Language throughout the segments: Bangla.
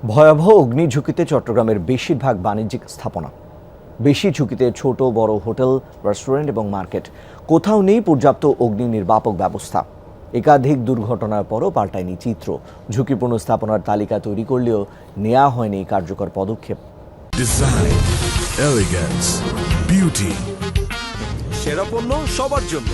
ভয়াবহ অগ্নিঝুঁকিতে চট্টগ্রামের বেশিরভাগ বাণিজ্যিক স্থাপনা, বেশি ঝুঁকিতে ছোট বড় হোটেল, রেস্টুরেন্ট এবং মার্কেট। কোথাও নেই পর্যাপ্ত অগ্নি নির্বাপক ব্যবস্থা। একাধিক দুর্ঘটনার পরও পাল্টায়নি চিত্র। ঝুঁকিপূর্ণ স্থাপনার তালিকা তৈরি করলেও নেওয়া হয়নি কার্যকর পদক্ষেপ। ডিজাইন, এলিগেন্স, বিউটি, সেরা পণ্য সবার জন্য।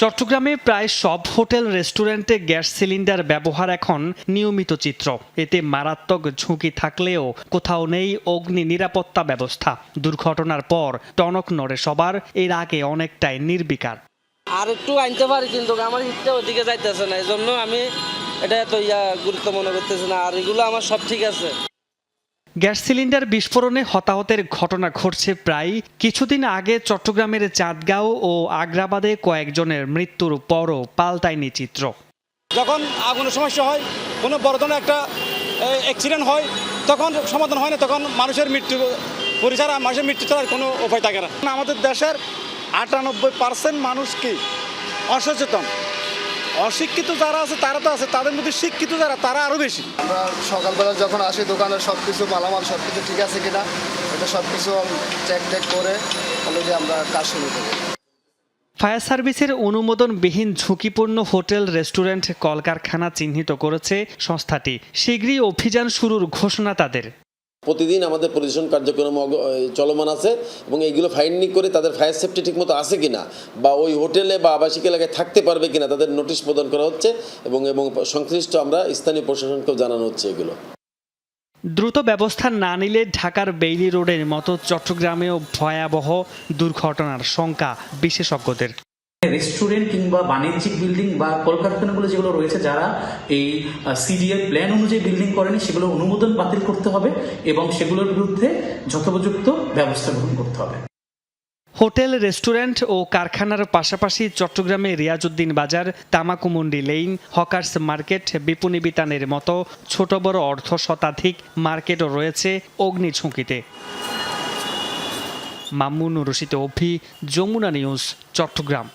চট্টগ্রামে প্রায় সব হোটেল রেস্টুরেন্টে গ্যাস সিলিন্ডার ব্যবহার এখন নিয়মিত চিত্র। এতে মারাত্মক ঝুঁকি থাকলেও কোথাও নেই অগ্নি নিরাপত্তা ব্যবস্থা। দুর্ঘটনার পর টনক নড়ে সবার, এর আগে অনেকটাই নির্বিকার। আর একটু আনতে পারি, কিন্তু আমার হিটটা ওদিকে যাইতেছে না, এই জন্য আমি এটা এত গুরুত্ব মনে করতেছি না। আর এগুলো আমার সব ঠিক আছে। গ্যাস সিলিন্ডার বিস্ফোরণে হতাহতের ঘটনা ঘটছে প্রায়। কিছুদিন আগে চট্টগ্রামের চাঁদগাঁও ও আগ্রাবাদে কয়েকজনের মৃত্যুর পরও পাল্টায়নি চিত্র। যখন আগুনের সমস্যা হয়, কোনো বড় ধরনের একটা অ্যাক্সিডেন্ট হয়, তখন সমাধান হয় না, তখন মানুষের মৃত্যু পরিচার মানুষের মৃত্যু ছাড়া কোনো উপায় থাকে না। আমাদের দেশের 98% মানুষ কি অসচেতন। অশিক্ষিত যারা আছে তারা তো আছে, তাদের মধ্যে শিক্ষিত যারা তারা আরও বেশি। আমরা সকালবেলা যখন আসি দোকানে সব কিছু মালামাল সব কিছু ঠিক আছে কিনা এটা সব কিছু চেক করে হলো যে আমরা কাজ শুরু করি। ফায়ার সার্ভিসের অনুমোদনবিহীন ঝুঁকিপূর্ণ হোটেল, রেস্টুরেন্ট, কলকারখানা চিহ্নিত করেছে সংস্থাটি। শীঘ্রই অভিযান শুরুর ঘোষণা তাদের। প্রতিদিন আমাদের পরিদর্শন কার্যক্রম চলমান আছে এবং এইগুলো ফাইন্ডিং করে তাদের ফায়ার সেফটি ঠিকমতো আছে কিনা বা ওই হোটেলে বা আবাসিক এলাকায় থাকতে পারবে কিনা তাদের নোটিশ প্রদান করা হচ্ছে এবং সংশ্লিষ্ট আমরা স্থানীয় প্রশাসনকেও জানানো হচ্ছে। এগুলো দ্রুত ব্যবস্থা না নিলে ঢাকার বেইলি রোডের মতো চট্টগ্রামেও ভয়াবহ দুর্ঘটনার শঙ্কা বিশেষজ্ঞদের। রেস্টুরেন্ট কিংবা বাণিজ্যিক বিল্ডিং বা কলকারখানাগুলো যেগুলো রয়েছে, যারা এই সিডিএর প্ল্যান অনুযায়ী বিল্ডিং করেনি, সেগুলো অনুমোদন বাতিল করতে হবে এবং সেগুলোর বিরুদ্ধে যথোপযুক্ত ব্যবস্থা গ্রহণ করতে হবে। হোটেল, রেস্টুরেন্ট ও কারখানার পাশাপাশি চট্টগ্রামে রিয়াজউদ্দিন বাজার, তামাকুমুন্ডি লেইন, হকার্স মার্কেট, বিপণী বিতানের মতো ছোট বড় অর্ধশতাধিক মার্কেটও রয়েছে অগ্নি ঝুঁকিতে। মামুনুর রশিদ, অভি, যমুনা নিউজ, চট্টগ্রাম।